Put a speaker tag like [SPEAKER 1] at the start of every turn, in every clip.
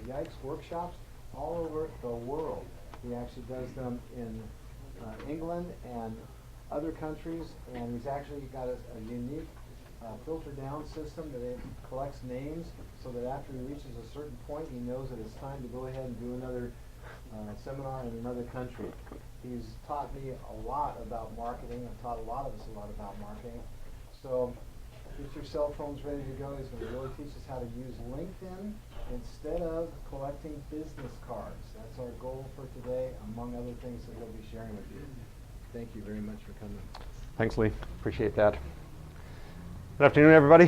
[SPEAKER 1] Yikes workshops all over the world. He actually does them in England and other countries, and he's actually got a unique filter down system that it collects names so that after he reaches a certain point, he knows that it's time to go ahead and do another seminar in another country. He's taught me a lot about marketing. I've taught a lot of us a lot about marketing. So get your cell phones ready to go. He's going to really teach us how to use LinkedIn instead of collecting business cards. That's our goal for today, among other things that he'll be sharing with you. Thank you very much for coming.
[SPEAKER 2] Thanks, Lee. Appreciate that. Good afternoon, everybody.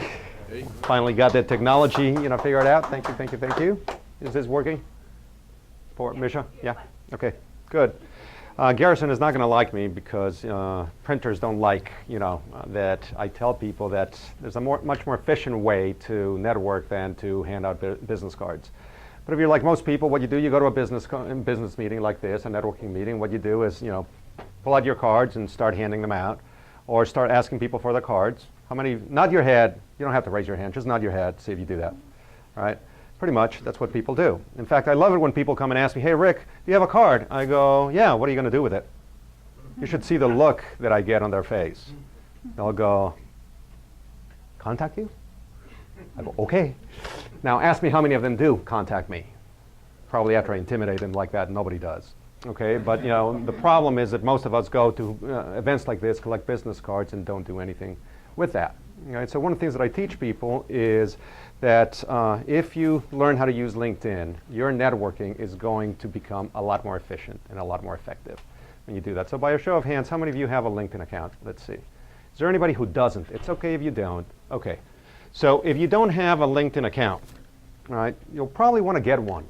[SPEAKER 2] Hey. Finally got that technology, figured out. Thank you, thank you, thank you. Is this working? Misha? Yeah? Okay, good. Garrison is not going to like me because printers don't like, that I tell people that there's a much more efficient way to network than to hand out business cards. But if you're like most people, what you do, you go to a business meeting like this, a networking meeting. What you do is, pull out your cards and start handing them out, or start asking people for the cards. How many? Nod your head. You don't have to raise your hand. Just nod your head. See if you do that. All right. Pretty much, that's what people do. In fact, I love it when people come and ask me, "Hey, Rick, do you have a card?" I go, "Yeah, what are you going to do with it?" You should see the look that I get on their face. They'll go, "Contact you?" I go, "Okay." Now, ask me how many of them do contact me. Probably after I intimidate them like that, nobody does. Okay, but the problem is that most of us go to events like this, collect business cards, and don't do anything with that. Right? So one of the things that I teach people is that if you learn how to use LinkedIn, your networking is going to become a lot more efficient and a lot more effective when you do that. So by a show of hands, how many of you have a LinkedIn account? Let's see. Is there anybody who doesn't? It's okay if you don't. Okay. So if you don't have a LinkedIn account, right, you'll probably want to get one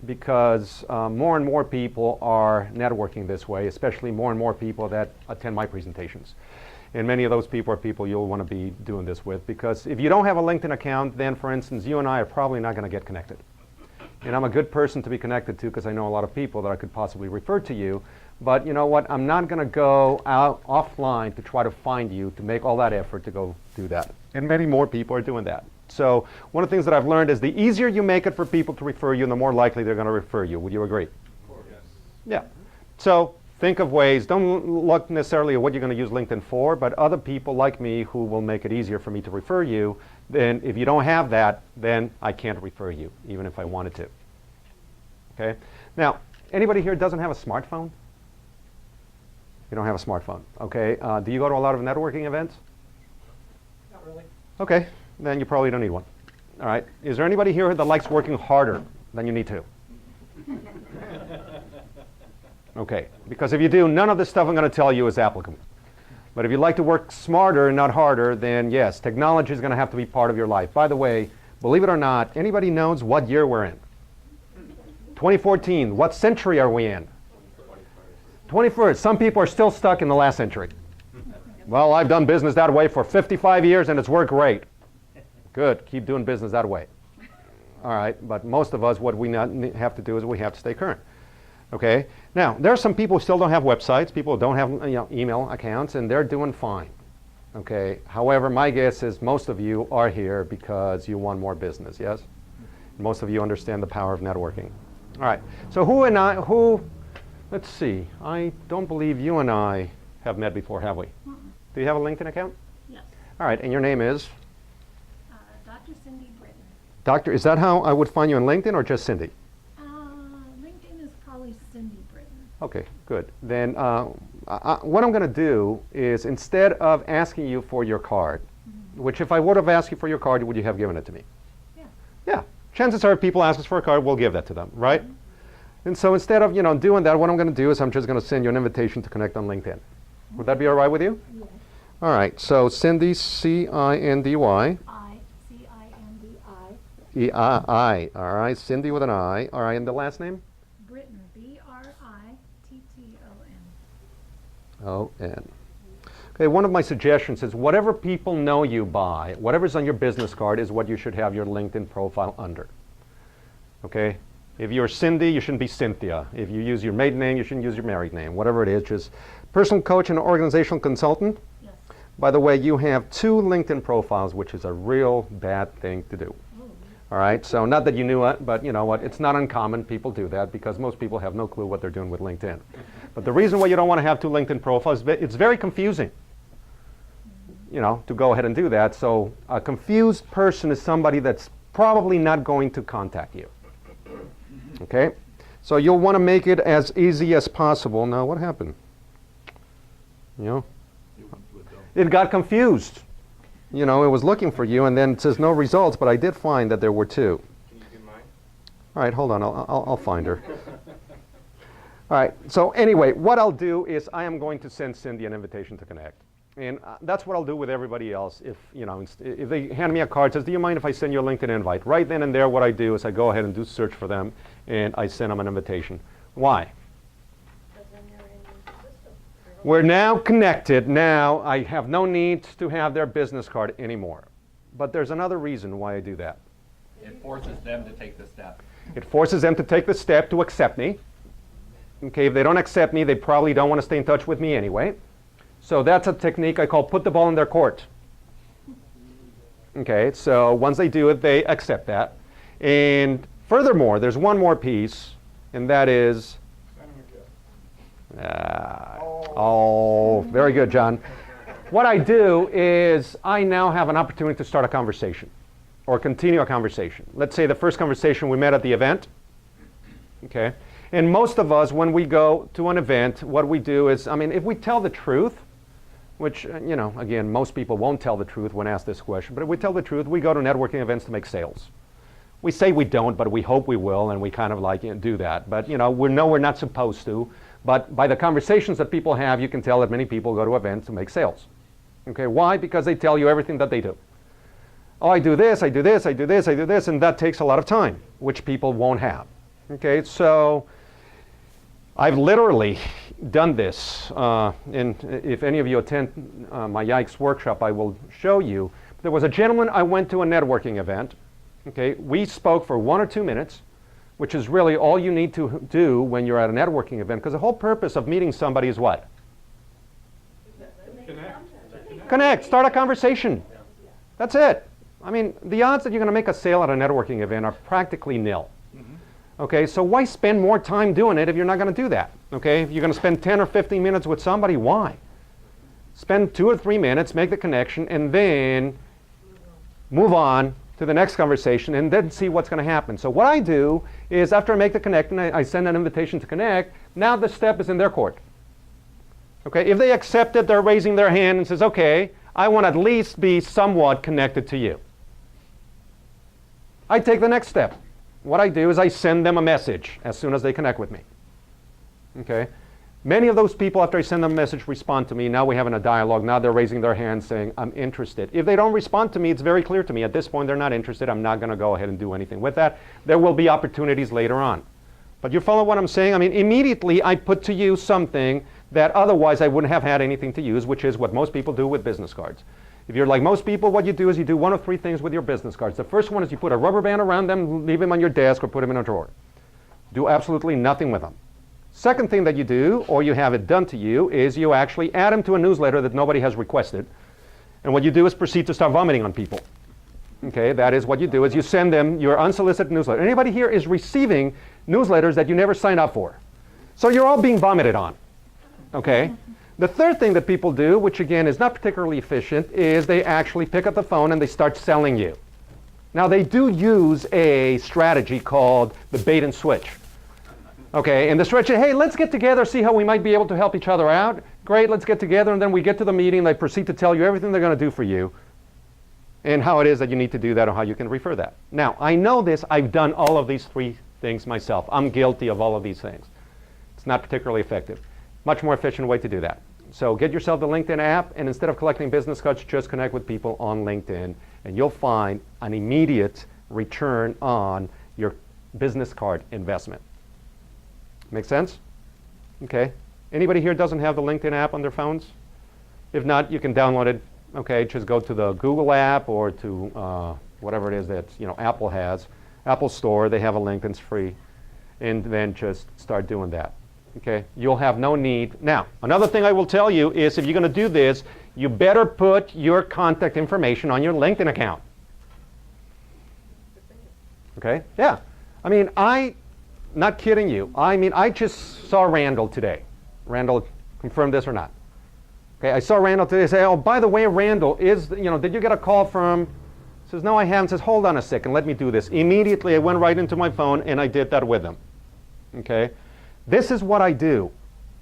[SPEAKER 2] because more and more people are networking this way, especially more and more people that attend my presentations. And many of those people are people you'll want to be doing this with, because if you don't have a LinkedIn account, then for instance, you and I are probably not going to get connected. And I'm a good person to be connected to because I know a lot of people that I could possibly refer to you. But you know what? I'm not going to go out offline to try to find you, to make all that effort to go do that. And many more people are doing that. So one of the things that I've learned is the easier you make it for people to refer you, the more likely they're going to refer you. Would you agree? Of course. Yes. Yeah. So think of ways. Don't look necessarily at what you're going to use LinkedIn for, but other people like me who will make it easier for me to refer you. Then if you don't have that, then I can't refer you, even if I wanted to. Okay? Now, anybody here doesn't have a smartphone? You don't have a smartphone. Okay. Do you go to a lot of networking events?
[SPEAKER 3] Not really.
[SPEAKER 2] Okay. Then you probably don't need one. All right. Is there anybody here that likes working harder than you need to? Okay. Because if you do, none of the stuff I'm going to tell you is applicable. But if you like to work smarter and not harder, then yes, technology is going to have to be part of your life. By the way, believe it or not, anybody knows what year we're in? 2014. What century are we in? 21st. Some people are still stuck in the last century. Well, I've done business that way for 55 years and it's worked great. Good. Keep doing business that way. All right. But most of us, what we have to do is we have to stay current. Okay. Now, there are some people who still don't have websites. People who don't have email accounts, and they're doing fine. Okay. However, my guess is most of you are here because you want more business. Yes. Most of you understand the power of networking. All right. So let's see. I don't believe you and I have met before, have we? Do you have a LinkedIn account?
[SPEAKER 4] Yes.
[SPEAKER 2] All right. And your name is?
[SPEAKER 4] Dr. Cindy Britton.
[SPEAKER 2] Doctor, is that how I would find you on LinkedIn, or just Cindy?
[SPEAKER 4] LinkedIn is probably Cindy Britton.
[SPEAKER 2] Okay, good. Then what I'm going to do is, instead of asking you for your card, which if I would have asked you for your card, would you have given it to me?
[SPEAKER 4] Yeah.
[SPEAKER 2] Yeah. Chances are if people ask us for a card, we'll give that to them, right? And so instead of doing that, what I'm going to do is I'm just going to send you an invitation to connect on LinkedIn. Would that be all right with you?
[SPEAKER 4] Yes.
[SPEAKER 2] All right. So Cindy, C-I-N-D-Y.
[SPEAKER 4] C-I-N-D-I.
[SPEAKER 2] E-I-I. All right. Cindy with an I. All right. And the last name?
[SPEAKER 4] Britton. B-R-I-T-T-O-N.
[SPEAKER 2] O-N. Okay. One of my suggestions is whatever people know you by, whatever's on your business card is what you should have your LinkedIn profile under. Okay? If you're Cindy, you shouldn't be Cynthia. If you use your maiden name, you shouldn't use your married name. Whatever it is, just personal coach and organizational consultant.
[SPEAKER 4] Yes.
[SPEAKER 2] By the way, you have 2 LinkedIn profiles, which is a real bad thing to do. All right, so not that you knew it, but you know what, it's not uncommon. People do that because most people have no clue what they're doing with LinkedIn. But the reason why you don't want to have two LinkedIn profiles, it's very confusing, you know, to go ahead and do that. So a confused person is somebody that's probably not going to contact you. Okay, so you'll want to make it as easy as possible. Now, what happened? You know, it got confused. You know, it was looking for you, and then it says no results, but I did find that there were two.
[SPEAKER 5] Can you do mine?
[SPEAKER 2] All right, hold on, I'll find her. All right, so anyway, what I'll do is I am going to send Cindy an invitation to connect. And that's what I'll do with everybody else. If, you know, if they hand me a card, says, do you mind if I send you a LinkedIn invite? Right then and there, what I do is I go ahead and do search for them, and I send them an invitation. Why? We're now connected. Now I have no need to have their business card anymore. But there's another reason why I do that.
[SPEAKER 5] It forces them to take the step.
[SPEAKER 2] It forces them to take the step to accept me. Okay, if they don't accept me, they probably don't want to stay in touch with me anyway. So that's a technique I call put the ball in their court. Okay, so once they do it, they accept that. And furthermore, there's one more piece, and that is oh, very good, John. What I do is I now have an opportunity to start a conversation or continue a conversation. Let's say the first conversation we met at the event. Okay, and most of us, when we go to an event, what we do is, I mean, if we tell the truth, which, you know, again, most people won't tell the truth when asked this question, but if we tell the truth, we go to networking events to make sales. We say we don't, but we hope we will, and we kind of like, you know, do that. But, you know, we know we're not supposed to. But by the conversations that people have, you can tell that many people go to events to make sales. Okay, why? Because they tell you everything that they do. Oh, I do this, I do this, I do this, I do this, and that takes a lot of time, which people won't have. Okay, so I've literally done this. And if any of you attend my Yikes workshop, I will show you. There was a gentleman, I went to a networking event. Okay, we spoke for 1 or 2 minutes, which is really all you need to do when you're at a networking event, because the whole purpose of meeting somebody is what? Connect, start a conversation. That's it. I mean, the odds that you're going to make a sale at a networking event are practically nil. Okay, so why spend more time doing it if you're not going to do that? Okay, if you're going to spend 10 or 15 minutes with somebody, why? Spend 2 or 3 minutes, make the connection, and then move on to the next conversation and then see what's going to happen. So what I do is after I make the connection, I send an invitation to connect. Now the step is in their court. Okay, if they accept it, they're raising their hand and says, okay, I want to at least be somewhat connected to you. I take the next step. What I do is I send them a message as soon as they connect with me. Okay, many of those people, after I send them a message, respond to me. Now we're having a dialogue. Now they're raising their hand saying, I'm interested. If they don't respond to me, it's very clear to me. At this point, they're not interested. I'm not going to go ahead and do anything with that. There will be opportunities later on. But you follow what I'm saying? I mean, immediately I put to use something that otherwise I wouldn't have had anything to use, which is what most people do with business cards. If you're like most people, what you do is you do 1 of 3 things with your business cards. The first one is you put a rubber band around them, leave them on your desk, or put them in a drawer. Do absolutely nothing with them. Second thing that you do, or you have it done to you, is you actually add them to a newsletter that nobody has requested. And what you do is proceed to start vomiting on people. Okay, that is what you do, is you send them your unsolicited newsletter. Anybody here is receiving newsletters that you never signed up for. So you're all being vomited on. Okay? The third thing that people do, which again is not particularly efficient, is they actually pick up the phone and they start selling you. Now they do use a strategy called the bait and switch. Okay, and the strategy, hey, let's get together, see how we might be able to help each other out. Great, let's get together, and then we get to the meeting, they proceed to tell you everything they're going to do for you and how it is that you need to do that or how you can refer that. Now, I know this, I've done all of these 3 things myself. I'm guilty of all of these things. It's not particularly effective. Much more efficient way to do that. So get yourself the LinkedIn app, and instead of collecting business cards, just connect with people on LinkedIn, and you'll find an immediate return on your business card investment. Make sense? Okay. Anybody here doesn't have the LinkedIn app on their phones? If not, you can download it. Okay, just go to the Google app or to whatever it is that Apple has. Apple Store, they have a link that's free, and then just start doing that. Okay, you'll have no need. Now, another thing I will tell you is if you're going to do this, you better put your contact information on your LinkedIn account. Okay? Yeah. I mean, not kidding you. I mean, I just saw Randall today. Randall, confirm this or not. Okay, I saw Randall today say, oh, by the way, Randall, did you get a call from, says, no, I haven't. Says, hold on a second, let me do this. Immediately, I went right into my phone and I did that with him. Okay? This is what I do.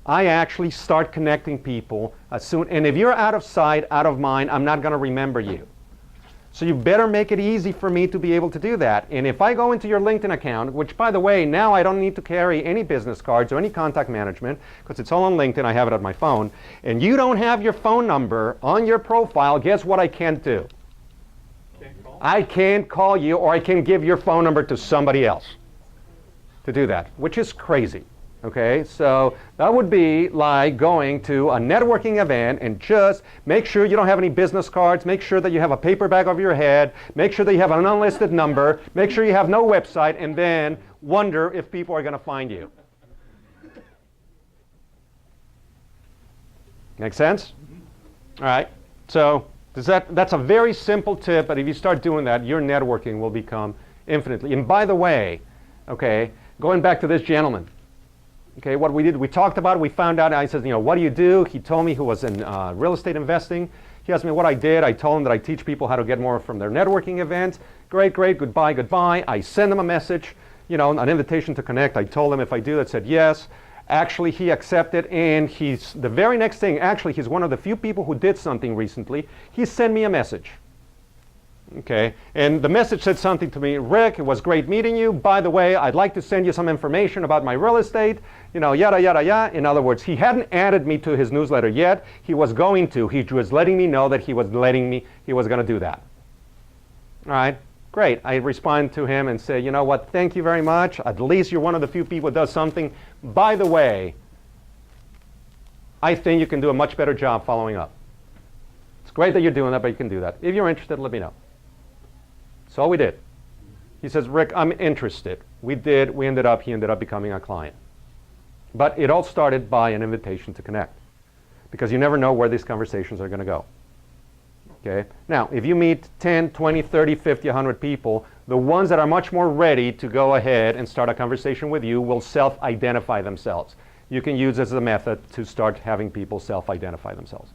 [SPEAKER 2] I actually start connecting people as soon, and if you're out of sight, out of mind, I'm not going to remember you. So you better make it easy for me to be able to do that. And if I go into your LinkedIn account, which by the way, now I don't need to carry any business cards or any contact management because it's all on LinkedIn, I have it on my phone, and you don't have your phone number on your profile, guess what I can't do? I can't call you, or I can give your phone number to somebody else to do that, which is crazy. Okay, so that would be like going to a networking event and just make sure you don't have any business cards, make sure that you have a paper bag over your head, make sure that you have an unlisted number, make sure you have no website, and then wonder if people are going to find you. Make sense? All right, so that's a very simple tip, but if you start doing that, your networking will become infinitely. And by the way, okay, going back to this gentleman, okay, what we did, we talked about it, we found out, I said, what do you do? He told me he was in real estate investing. He asked me what I did. I told him that I teach people how to get more from their networking events. Great, goodbye, goodbye. I send him a message, an invitation to connect. I told him if I do that, said yes. Actually, he accepted, and he's, the very next thing, actually, he's one of the few people who did something recently. He sent me a message. Okay, and the message said something to me, Rick, it was great meeting you. By the way, I'd like to send you some information about my real estate, yada, yada, yada. In other words, he hadn't added me to his newsletter yet. He was going to. He was letting me know that he was going to do that. All right, great. I respond to him and say, you know what, thank you very much. At least you're one of the few people who does something. By the way, I think you can do a much better job following up. It's great that you're doing that, but you can do that. If you're interested, let me know. So all we did. He says, Rick, I'm interested. He ended up becoming a client. But it all started by an invitation to connect, because you never know where these conversations are going to go. Okay? Now, if you meet 10, 20, 30, 50, 100 people, the ones that are much more ready to go ahead and start a conversation with you will self-identify themselves. You can use this as a method to start having people self-identify themselves.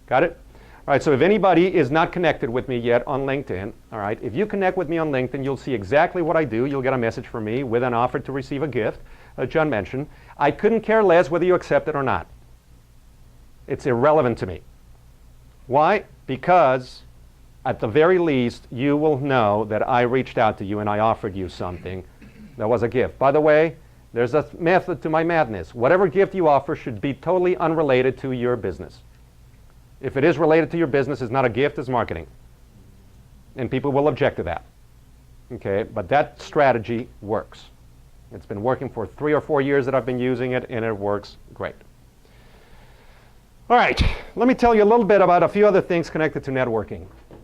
[SPEAKER 2] Got it? All right, so if anybody is not connected with me yet on LinkedIn, all right, if you connect with me on LinkedIn, you'll see exactly what I do. You'll get a message from me with an offer to receive a gift, as John mentioned. I couldn't care less whether you accept it or not. It's irrelevant to me. Why? Because at the very least, you will know that I reached out to you and I offered you something that was a gift. By the way, there's a method to my madness. Whatever gift you offer should be totally unrelated to your business. If it is related to your business, it's not a gift, it's marketing. And people will object to that. Okay, but that strategy works. It's been working for 3 or 4 years that I've been using it, and it works great. All right, let me tell you a little bit about a few other things connected to networking.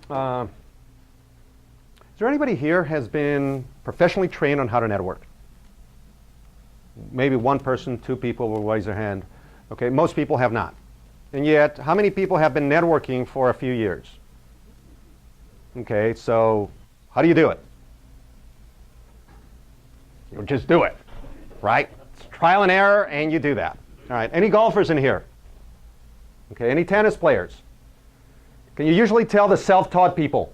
[SPEAKER 2] Is there anybody here has been professionally trained on how to network? Maybe one person, 2 people will raise their hand. Okay, most people have not. And yet, how many people have been networking for a few years? Okay, so how do you do it? You just do it, right? It's trial and error, and you do that. All right, any golfers in here? Okay, any tennis players? Can you usually tell the self-taught people?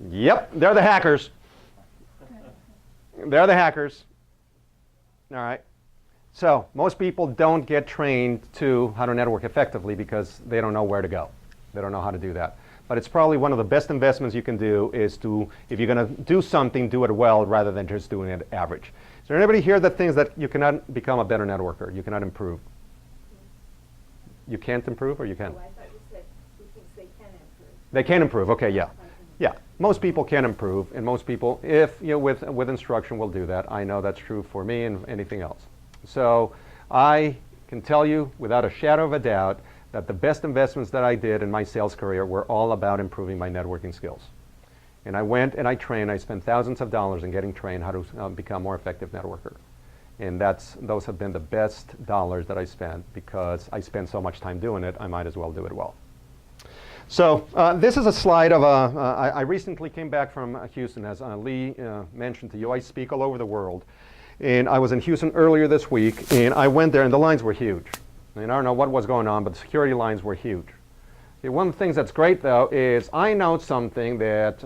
[SPEAKER 2] Yep, they're the hackers. They're the hackers. All right. So most people don't get trained to how to network effectively because they don't know where to go. They don't know how to do that. But it's probably one of the best investments you can do is to, if you're going to do something, do it well rather than just doing it average. Is there anybody here that thinks that you cannot become a better networker? You cannot improve? You can't improve, or you can?
[SPEAKER 6] Oh, I thought you said who thinks they can improve.
[SPEAKER 2] They can improve. Okay, yeah. Yeah, most people can improve, and most people, if with instruction, will do that. I know that's true for me and anything else. So I can tell you without a shadow of a doubt that the best investments that I did in my sales career were all about improving my networking skills. And I went and I trained. I spent thousands of dollars in getting trained how to become a more effective networker. And those have been the best dollars that I spent because I spent so much time doing it, I might as well do it well. So this is a slide of I recently came back from Houston, as Lee mentioned to you. I speak all over the world. And I was in Houston earlier this week, and I went there, and the lines were huge. And I don't know what was going on, but the security lines were huge. Okay, one of the things that's great, though, is I know something that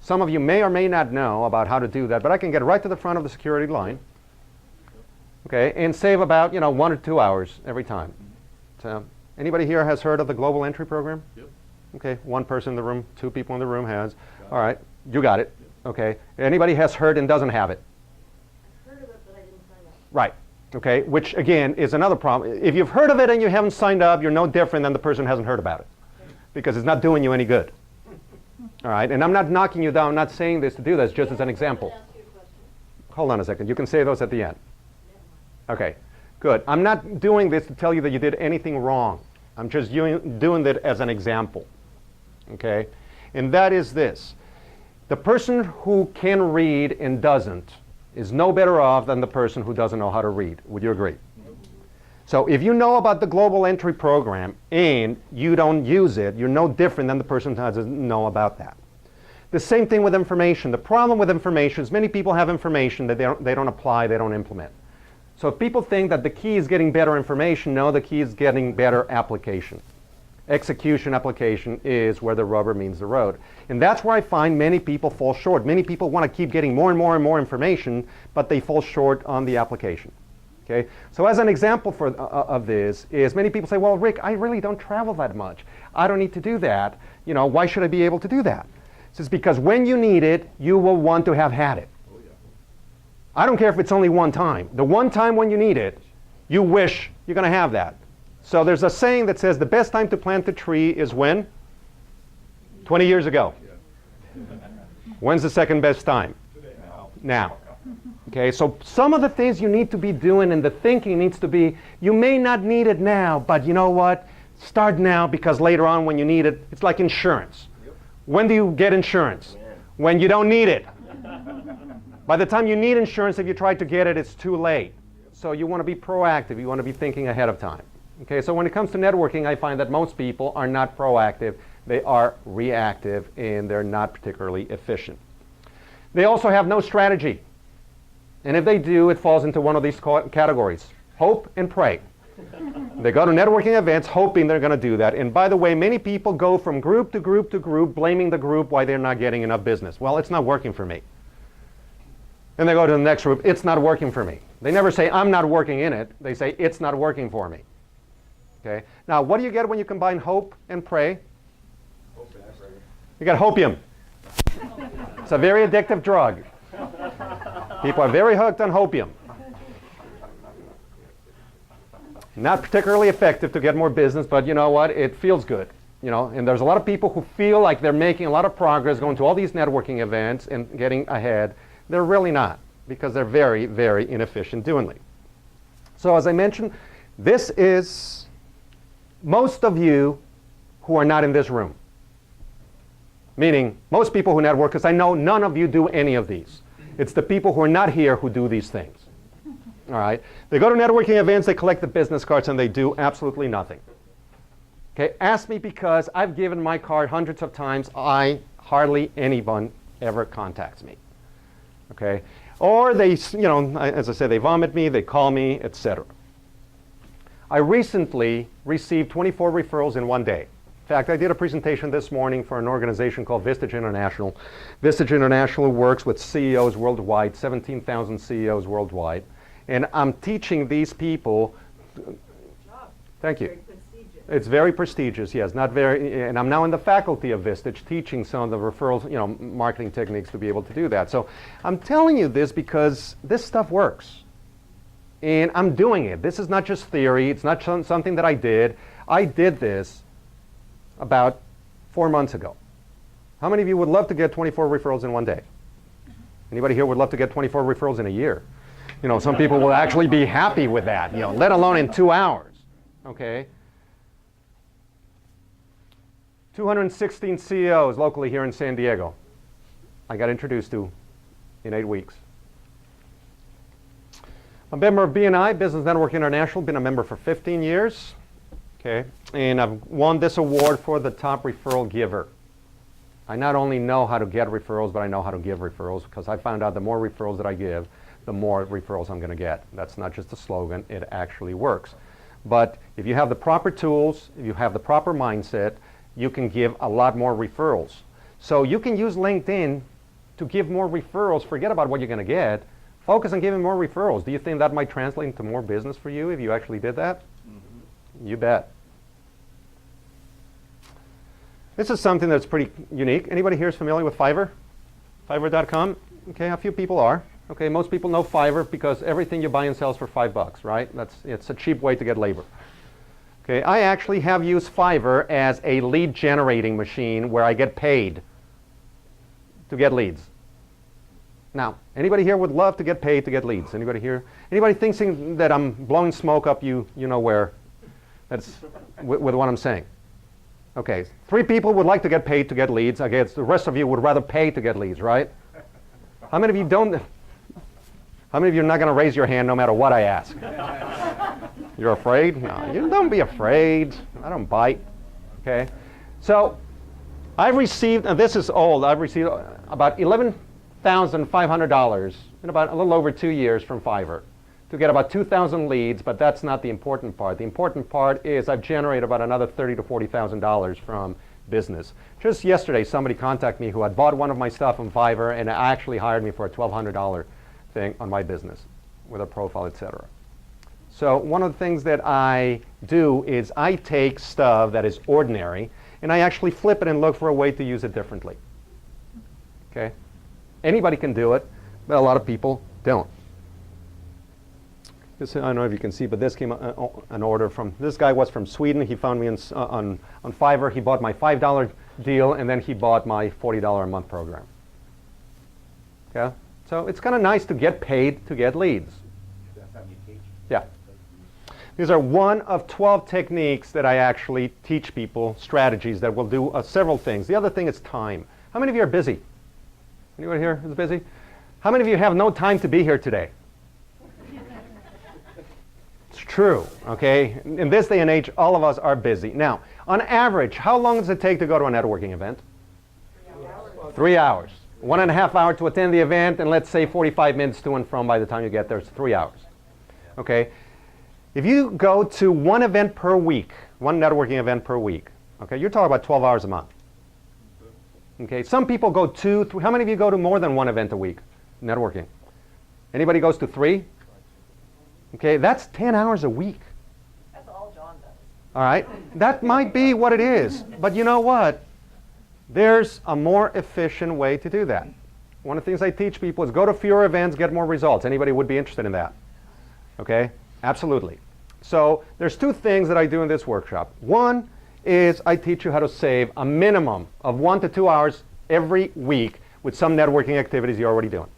[SPEAKER 2] some of you may or may not know about how to do that, but I can get right to the front of the security line, okay, and save about 1 or 2 hours every time. So anybody here has heard of the Global Entry Program?
[SPEAKER 7] Yep.
[SPEAKER 2] Okay, one person in the room, 2 people in the room has. All right, you got it. Okay, anybody has heard and doesn't have it?
[SPEAKER 6] Heard of it, but I didn't sign up.
[SPEAKER 2] Right. Okay, which again is another problem. If you've heard of it and you haven't signed up, you're no different than the person who hasn't heard about it, because it's not doing you any good. All right, and I'm not knocking you down. I'm not saying this to do this, just as an example.
[SPEAKER 6] Ask you a question.
[SPEAKER 2] Hold on a second. You can say those at the end. Okay, good. I'm not doing this to tell you that you did anything wrong. I'm just doing it as an example. Okay, and that is this: the person who can read and doesn't is no better off than the person who doesn't know how to read. Would you agree? So if you know about the Global Entry Program and you don't use it, you're no different than the person who doesn't know about that. The same thing with information. The problem with information is many people have information that they don't apply, they don't implement. So if people think that the key is getting better information, no, the key is getting better application. Execution application is where the rubber meets the road. And that's where I find many people fall short. Many people want to keep getting more and more and more information, but they fall short on the application. Okay? So as an example of this is many people say, well, Rick, I really don't travel that much. I don't need to do that. Why should I be able to do that? This is because when you need it, you will want to have had it.
[SPEAKER 7] Oh, yeah.
[SPEAKER 2] I don't care if it's only one time. The one time when you need it, you wish you're going to have that. So there's a saying that says the best time to plant a tree is when? 20 years ago. When's the second best time? Now. Okay, so some of the things you need to be doing and the thinking needs to be, you may not need it now, but you know what? Start now, because later on when you need it, it's like insurance. When do you get insurance? When you don't need it. By the time you need insurance, if you try to get it, it's too late. So you want to be proactive. You want to be thinking ahead of time. Okay, so when it comes to networking, I find that most people are not proactive. They are reactive, and they're not particularly efficient. They also have no strategy. And if they do, it falls into one of these categories: hope and pray. They go to networking events hoping they're going to do that. And by the way, many people go from group to group to group, blaming the group why they're not getting enough business. Well, it's not working for me. And they go to the next group, it's not working for me. They never say, I'm not working in it. They say, it's not working for me. Okay? Now, what do you get when you combine hope and pray? You get hopium. It's a very addictive drug. People are very hooked on hopium. Not particularly effective to get more business, but you know what? It feels good. And there's a lot of people who feel like they're making a lot of progress going to all these networking events and getting ahead. They're really not, because they're very, very inefficient doing it. So as I mentioned, this is most of you who are not in this room. Meaning, most people who network, because I know none of you do any of these. It's the people who are not here who do these things. All right? They go to networking events, they collect the business cards, and they do absolutely nothing. Okay? Ask me, because I've given my card hundreds of times. Hardly anyone ever contacts me. Okay? Or they, as I said, they vomit me, they call me, etc. I recently received 24 referrals in one day. In fact, I did a presentation this morning for an organization called Vistage International. Vistage International works with CEOs worldwide, 17,000 CEOs worldwide. And I'm teaching these people. Thank you.
[SPEAKER 6] Very prestigious.
[SPEAKER 2] It's very prestigious, yes. Not very, and I'm now in the faculty of Vistage teaching some of the referrals, marketing techniques to be able to do that. So I'm telling you this because this stuff works. And I'm doing it. This is not just theory. It's not something that I did. I did this about 4 months ago. How many of you would love to get 24 referrals in one day? Anybody here would love to get 24 referrals in a year? Some people will actually be happy with that, let alone in 2 hours. Okay? 216 CEOs locally here in San Diego I got introduced to in 8 weeks. I'm a member of BNI, Business Network International, been a member for 15 years. Okay, and I've won this award for the top referral giver. I not only know how to get referrals, but I know how to give referrals, because I found out the more referrals that I give, the more referrals I'm going to get. That's not just a slogan, it actually works. But if you have the proper tools, if you have the proper mindset, you can give a lot more referrals. So you can use LinkedIn to give more referrals. Forget about what you're going to get. Focus on giving more referrals. Do you think that might translate into more business for you if you actually did that? Mm-hmm. You bet. This is something that's pretty unique. Anybody here is familiar with Fiverr? Fiverr.com? Okay, a few people are. Okay, most people know Fiverr because everything you buy and sell is for $5, right? It's a cheap way to get labor. Okay, I actually have used Fiverr as a lead generating machine where I get paid to get leads. Now, anybody here would love to get paid to get leads? Anybody here? Anybody thinking that I'm blowing smoke up you know where? That's with what I'm saying. Okay, 3 people would like to get paid to get leads. I guess the rest of you would rather pay to get leads, right? How many of you don't? How many of you are not going to raise your hand no matter what I ask? You're afraid? No, you don't be afraid. I don't bite. Okay, so I've received, and this is old. I've received about $11,500 in about a little over 2 years from Fiverr to get about 2,000 leads, but that's not the important part. The important part is I've generated about another $30,000 to $40,000 from business. Just yesterday, somebody contacted me who had bought one of my stuff on Fiverr and actually hired me for a $1,200 thing on my business with a profile, etc. So one of the things that I do is I take stuff that is ordinary and I actually flip it and look for a way to use it differently. Okay? Anybody can do it, but a lot of people don't. This, I don't know if you can see, but this came an order from, this guy was from Sweden. He found me on Fiverr. He bought my $5 deal, and then he bought my $40 a month program. Okay? So it's kind of nice to get paid to get leads.
[SPEAKER 5] That's how you teach?
[SPEAKER 2] Yeah. These are one of 12 techniques that I actually teach people, strategies that will do several things. The other thing is time. How many of you are busy? Anyone here is busy? How many of you have no time to be here today? It's true, okay? In this day and age, all of us are busy. Now, on average, how long does it take to go to a networking event? 3 hours. 1.5 hours to attend the event, and let's say 45 minutes to and from by the time you get there. It's 3 hours. Okay? If you go to one event per week, one networking event per week, okay, you're talking about 12 hours a month. Okay, some people go 2, 3. How many of you go to more than one event a week? Networking. Anybody goes to 3? Okay, that's 10 hours a week.
[SPEAKER 6] That's all John does.
[SPEAKER 2] All right, that might be what it is, but you know what? There's a more efficient way to do that. One of the things I teach people is go to fewer events, get more results. Anybody would be interested in that? Okay, absolutely. So there's 2 things that I do in this workshop. One is I teach you how to save a minimum of 1 to 2 hours every week with some networking activities you're already doing.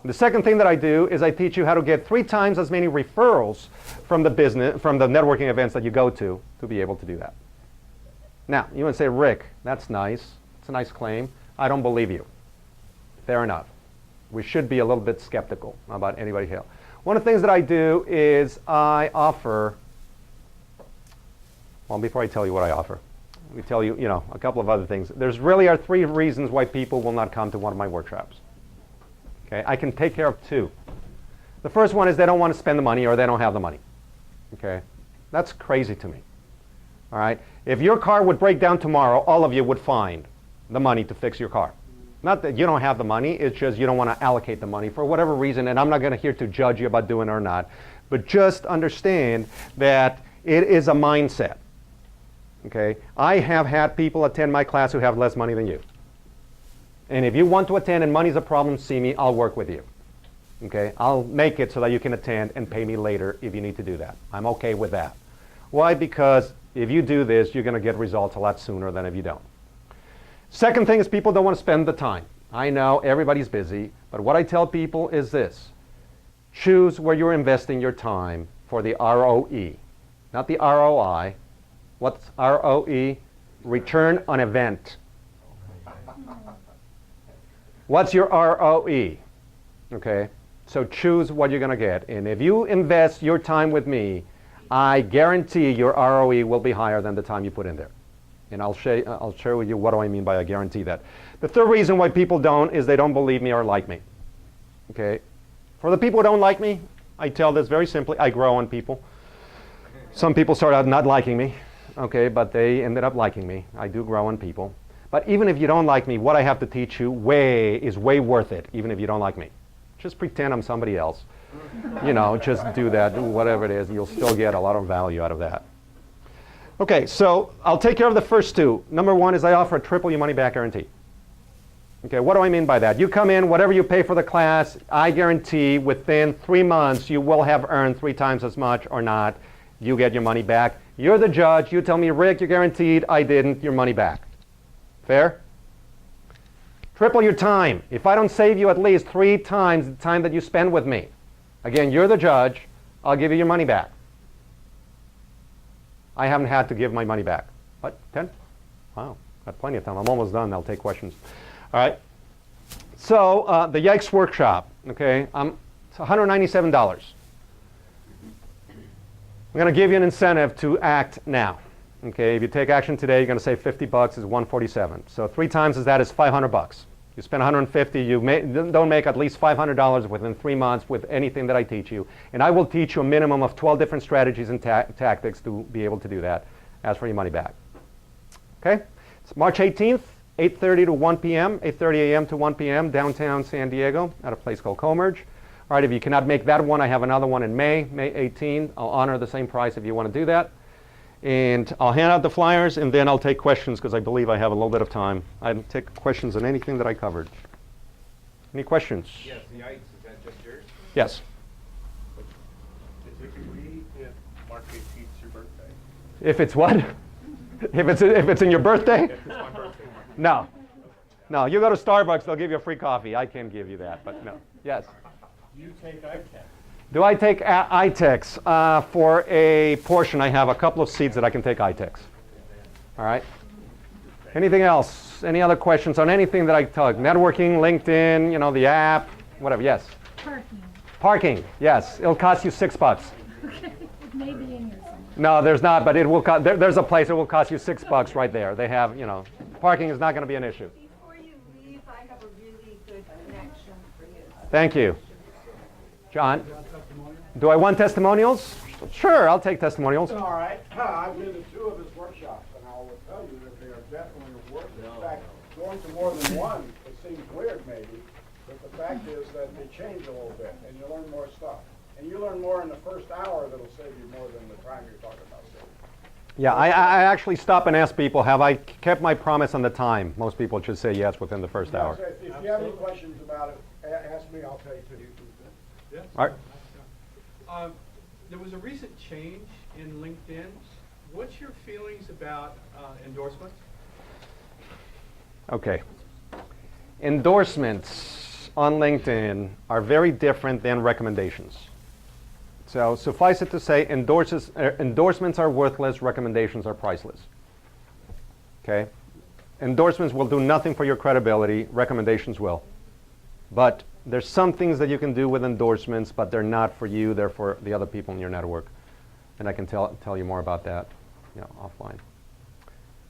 [SPEAKER 2] The second thing that I do is I teach you how to get 3 times as many referrals from the networking events that you go to be able to do that. Now, you would say, Rick, that's nice. It's a nice claim. I don't believe you. Fair enough. We should be a little bit skeptical about anybody here. One of the things that I do is I offer, well, before I tell you what I offer, let me tell you, a couple of other things. There's really are 3 reasons why people will not come to one of my workshops. Okay, I can take care of 2. The first one is they don't want to spend the money or they don't have the money. Okay, that's crazy to me. All right, if your car would break down tomorrow, all of you would find the money to fix your car. Not that you don't have the money, it's just you don't want to allocate the money for whatever reason, and I'm not going to here to judge you about doing it or not, but just understand that it is a mindset. Okay, I have had people attend my class who have less money than you. And if you want to attend and money's a problem, see me, I'll work with you. Okay, I'll make it so that you can attend and pay me later if you need to do that. I'm okay with that. Why? Because if you do this, you're going to get results a lot sooner than if you don't. Second thing is people don't want to spend the time. I know everybody's busy, but what I tell people is this. Choose where you're investing your time for the ROE, not the ROI. What's ROE? Return on event. What's your ROE? Okay, so choose what you're going to get. And if you invest your time with me, I guarantee your ROE will be higher than the time you put in there. And I'll share with you what do I mean by I guarantee that. The third reason why people don't is they don't believe me or like me. Okay? For the people who don't like me, I tell this very simply, I grow on people. Some people start out not liking me, okay, but they ended up liking me. I do grow on people. But even if you don't like me, what I have to teach you is way worth it, even if you don't like me. Just pretend I'm somebody else. You know, just do that, do whatever it is, and you'll still get a lot of value out of that. Okay, so I'll take care of the first two. Number one is I offer a triple your money back guarantee. Okay, what do I mean by that? You come in, whatever you pay for the class, I guarantee within 3 months you will have earned 3 times as much or not. You get your money back. You're the judge. You tell me, Rick, you're guaranteed. I didn't. Your money back. Fair? Triple your time. If I don't save you at least 3 times the time that you spend with me, again, you're the judge. I'll give you your money back. I haven't had to give my money back. What? 10? Wow. Got plenty of time. I'm almost done. I'll take questions. All right. So the Yikes workshop. Okay. It's $197. I'm going to give you an incentive to act now. Okay, if you take action today, you're going to save $50. Is $147. So 3 times as that is $500. You spend $150. You don't make at least $500 within 3 months with anything that I teach you. And I will teach you a minimum of 12 different strategies and tactics to be able to do that. As for your money back. Okay, it's March 18th, 8:30 to 1 p.m., 8:30 a.m. to 1 p.m. downtown San Diego at a place called Commerge. All right, if you cannot make that one, I have another one in May 18th. I'll honor the same price if you want to do that. And I'll hand out the flyers, and then I'll take questions because I believe I have a little bit of time. I'll take questions on anything that I covered. Any questions?
[SPEAKER 5] Yes, the Yikes, is that just yours?
[SPEAKER 2] Yes.
[SPEAKER 5] Is it free if March 18th's your birthday?
[SPEAKER 2] If it's what? if it's in your birthday?
[SPEAKER 5] If it's my birthday.
[SPEAKER 2] No. No, you go to Starbucks, they'll give you a free coffee. I can't give you that, but no. Yes.
[SPEAKER 3] You take ITEX.
[SPEAKER 2] Do I take ITEX? For a portion, I have a couple of seats that I can take ITEX. All right. Anything else? Any other questions on anything that I talk? Networking, LinkedIn, you know, the app, whatever. Yes.
[SPEAKER 4] Parking.
[SPEAKER 2] Parking. Yes. It'll cost you $6.
[SPEAKER 4] Okay, it may be in here somewhere.
[SPEAKER 2] No, there's not, but it will. There's a place that will cost you $6 right there. They have, you know, parking is not going to be an issue.
[SPEAKER 6] Before you leave, I have a really good connection for you.
[SPEAKER 2] Thank you. John, do I want testimonials? Sure, I'll take testimonials.
[SPEAKER 7] All right. I've been to 2 of his workshops, and I will tell you that they are definitely worth it. In fact, going to more than one, it seems weird maybe, but the fact is that they change a little bit, and you learn more stuff. And you learn more in the first hour that'll save you more than the time you're talking about saving.
[SPEAKER 2] Yeah, I actually stop and ask people, have I kept my promise on the time? Most people should say yes within the first hour.
[SPEAKER 7] So if you have any questions about it, ask me, I'll tell you too.
[SPEAKER 3] Yes.
[SPEAKER 2] All right.
[SPEAKER 3] There was a recent change in LinkedIn. What's your feelings about endorsements?
[SPEAKER 2] Okay. Endorsements on LinkedIn are very different than recommendations. So suffice it to say, endorsements are worthless, recommendations are priceless. Okay? Endorsements will do nothing for your credibility, recommendations will. But there's some things that you can do with endorsements, but they're not for you, they're for the other people in your network. And I can tell you more about that, you know, offline.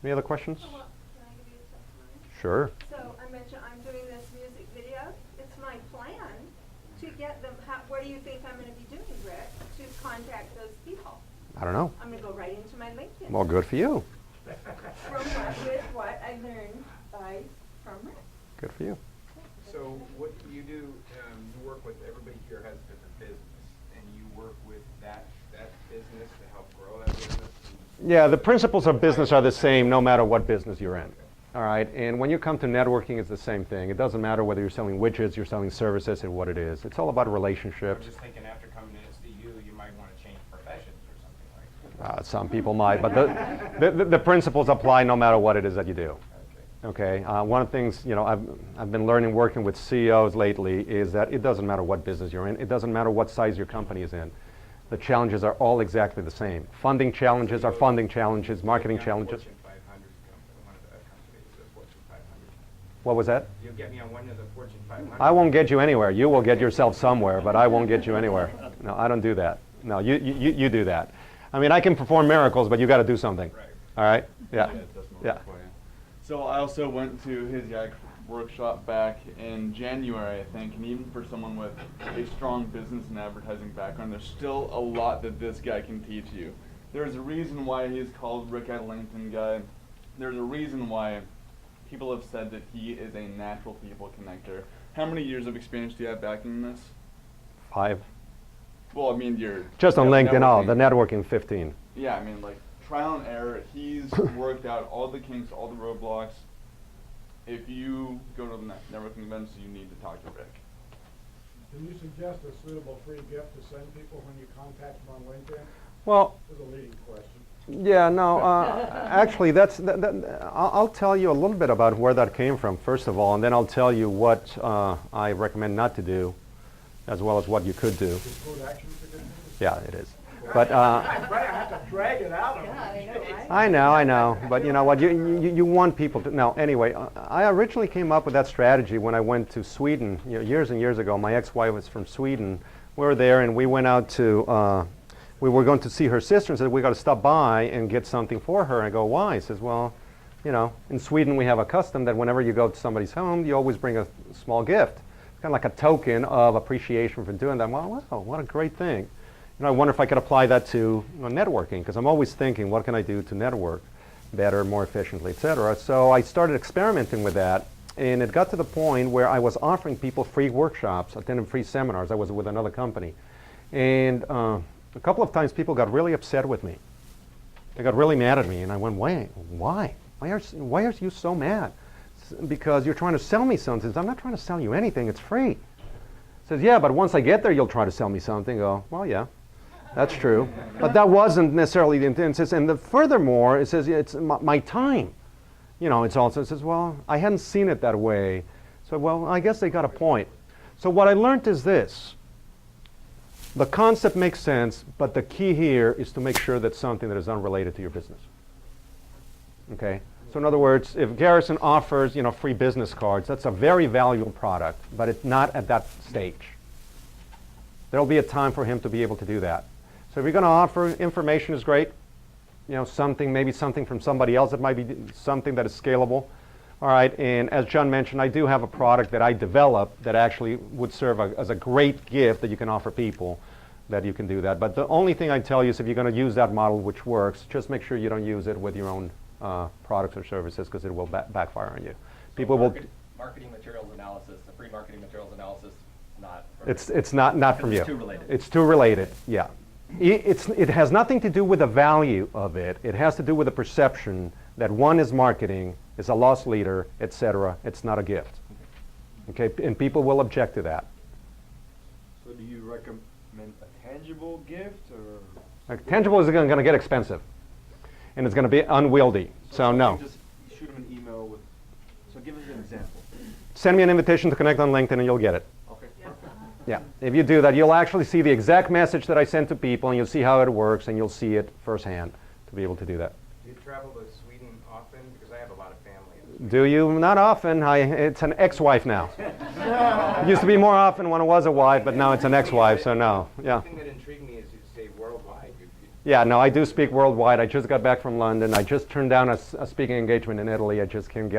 [SPEAKER 2] Any other questions?
[SPEAKER 8] Well, can I give you a testimony?
[SPEAKER 2] Sure.
[SPEAKER 8] So I mentioned I'm doing this music video. It's my plan to get them. What do you think I'm going to be doing, Rick, to contact those people?
[SPEAKER 2] I don't know.
[SPEAKER 8] I'm going to go right into my LinkedIn.
[SPEAKER 2] Well, good for you.
[SPEAKER 8] With what I learned from Rick.
[SPEAKER 2] Good for you.
[SPEAKER 5] So what you do, you work with, everybody here has a different business, and you work with that business to help grow that business?
[SPEAKER 2] Yeah, the principles of business are the same no matter what business you're in. All right, and when you come to networking, it's the same thing. It doesn't matter whether you're selling widgets, you're selling services, or what it is. It's all about
[SPEAKER 5] I'm
[SPEAKER 2] relationships.
[SPEAKER 5] just thinking after coming in to see you, you might want to change professions or something like that.
[SPEAKER 2] Some people might, but the principles apply no matter what it is that you do. Okay, one of the things, you know, I've been learning working with CEOs lately is that it doesn't matter what business you're in. It doesn't matter what size your company is in. The challenges are all exactly the same. Funding challenges are funding challenges, marketing challenges.
[SPEAKER 5] Fortune 500 company, one of the companies, the Fortune 500.
[SPEAKER 2] What was that?
[SPEAKER 5] You'll get me on one of the Fortune 500.
[SPEAKER 2] I won't get you anywhere. You will get yourself somewhere, but I won't get you anywhere. No, I don't do that. No, you do that. I mean, I can perform miracles, but you got to do something.
[SPEAKER 5] Right.
[SPEAKER 2] All right? Yeah.
[SPEAKER 9] That's more
[SPEAKER 2] Yeah.
[SPEAKER 9] for you. So I also went to his Yikes workshop back in January, I think, and even for someone with a strong business and advertising background, there's still a lot that this guy can teach you. There's a reason why he's called Rick at LinkedIn guy. There's a reason why people have said that he is a natural people connector. How many years of experience do you have backing this?
[SPEAKER 2] 5.
[SPEAKER 9] Well, I mean, you're
[SPEAKER 2] Just on LinkedIn,
[SPEAKER 9] networking.
[SPEAKER 2] the networking 15.
[SPEAKER 9] Yeah, I mean, like, trial and error. He's worked out all the kinks, all the roadblocks. If you go to the networking events, you need to talk to Rick.
[SPEAKER 7] Can you suggest a suitable free gift to send people when you contact them on LinkedIn?
[SPEAKER 2] Well,
[SPEAKER 7] This is a leading question.
[SPEAKER 2] yeah, no, actually, I'll tell you a little bit about where that came from, first of all, and then I'll tell you what I recommend not to do, as well as what you could do.
[SPEAKER 7] Is code action for good news?
[SPEAKER 2] Yeah, it is. But
[SPEAKER 7] I have to drag it out of them.
[SPEAKER 2] I know, but you know what, you want people to, now, anyway, I originally came up with that strategy when I went to Sweden, years and years ago. My ex-wife was from Sweden. We were there, and we went out to, we were going to see her sister, and said, we got to stop by and get something for her. And I go, why? He says, well, you know, in Sweden we have a custom that whenever you go to somebody's home, you always bring a small gift. It's kind of like a token of appreciation for doing that. Well, wow, what a great thing. You know, I wonder if I could apply that to networking, because I'm always thinking, what can I do to network better, more efficiently, et cetera. So I started experimenting with that, and it got to the point where I was offering people free workshops, attending free seminars. I was with another company. And a couple of times people got really upset with me. They got really mad at me, and I went, why? Why are you so mad? Because you're trying to sell me something. I'm not trying to sell you anything, it's free. Says, yeah, but once I get there, you'll try to sell me something. I go, well, yeah, that's true. But that wasn't necessarily the intent. It says, and furthermore, it says, yeah, it's my time. You know, it's also, it says, well, I hadn't seen it that way. So, well, I guess they got a point. So what I learned is this. The concept makes sense, but the key here is to make sure that's something that is unrelated to your business. Okay? So in other words, if Garrison offers, you know, free business cards, that's a very valuable product, but it's not at that stage. There'll be a time for him to be able to do that. So if you're going to offer, information is great. You know, something, maybe something from somebody else that might be something that is scalable. All right, and as John mentioned, I do have a product that I developed that actually would serve as a great gift that you can offer people, that you can do that. But the only thing I tell you is if you're going to use that model, which works, just make sure you don't use it with your own products or services, because it will backfire on you. People will.
[SPEAKER 10] Marketing materials analysis, the free marketing materials analysis, not.
[SPEAKER 2] It's not from you.
[SPEAKER 10] It's too related.
[SPEAKER 2] It's too related. Yeah. It has nothing to do with the value of it. It has to do with the perception that one is marketing, is a loss leader, etc. It's not a gift. Okay, and people will object to that.
[SPEAKER 11] So do you recommend a tangible gift, or?
[SPEAKER 2] Tangible is going to get expensive, and it's going to be unwieldy. So no.
[SPEAKER 11] Just shoot them an email with. So give us an example.
[SPEAKER 2] Send me an invitation to connect on LinkedIn, and you'll get it.
[SPEAKER 11] Okay.
[SPEAKER 2] Yeah. If you do that, you'll actually see the exact message that I sent to people, and you'll see how it works, and you'll see it firsthand to be able to do that.
[SPEAKER 5] Do you travel to Sweden often? Because I have a lot of family.
[SPEAKER 2] Do you? Not often. It's an ex-wife now. It used to be more often when it was a wife, but now it's an ex-wife, so no. Yeah.
[SPEAKER 5] The thing that intrigued me is you say worldwide.
[SPEAKER 2] Yeah, no, I do speak worldwide. I just got back from London. I just turned down a speaking engagement in Italy. I just can't get